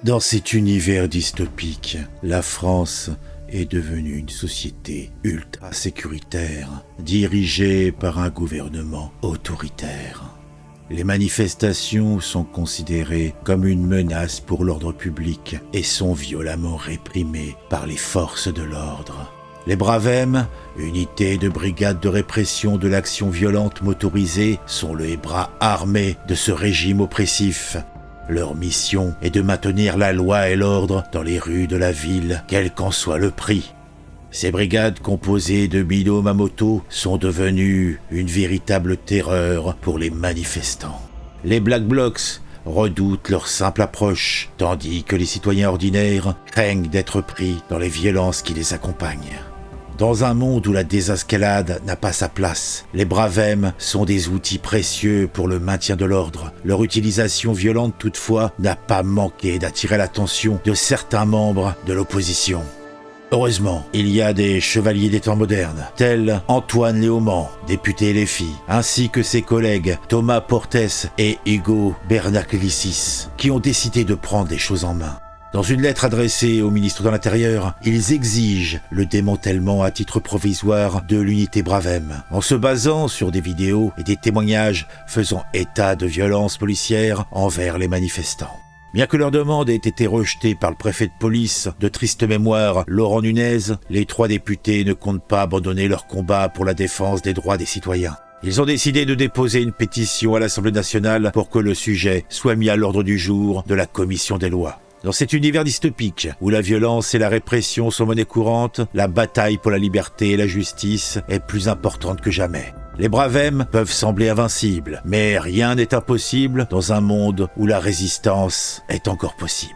Dans cet univers dystopique, la France est devenue une société ultra sécuritaire, dirigée par un gouvernement autoritaire. Les manifestations sont considérées comme une menace pour l'ordre public et sont violemment réprimées par les forces de l'ordre. Les Bravem, unité de brigade de répression de l'action violente motorisée, sont les bras armés de ce régime oppressif. Leur mission est de maintenir la loi et l'ordre dans les rues de la ville, quel qu'en soit le prix. Ces brigades composées de binômes à moto sont devenues une véritable terreur pour les manifestants. Les Black Blocs redoutent leur simple approche, tandis que les citoyens ordinaires craignent d'être pris dans les violences qui les accompagnent. Dans un monde où la désescalade n'a pas sa place, les Bravem sont des outils précieux pour le maintien de l'ordre. Leur utilisation violente toutefois n'a pas manqué d'attirer l'attention de certains membres de l'opposition. Heureusement, il y a des chevaliers des temps modernes, tels Antoine Léaumont, député LFI, ainsi que ses collègues Thomas Portes et Hugo Bernaclicis, qui ont décidé de prendre les choses en main. Dans une lettre adressée au ministre de l'Intérieur, ils exigent le démantèlement à titre provisoire de l'unité Bravem, en se basant sur des vidéos et des témoignages faisant état de violences policières envers les manifestants. Bien que leur demande ait été rejetée par le préfet de police de triste mémoire, Laurent Nunez, les 3 députés ne comptent pas abandonner leur combat pour la défense des droits des citoyens. Ils ont décidé de déposer une pétition à l'Assemblée nationale pour que le sujet soit mis à l'ordre du jour de la commission des lois. Dans cet univers dystopique, où la violence et la répression sont monnaie courante, la bataille pour la liberté et la justice est plus importante que jamais. Les Bravem peuvent sembler invincibles, mais rien n'est impossible dans un monde où la résistance est encore possible.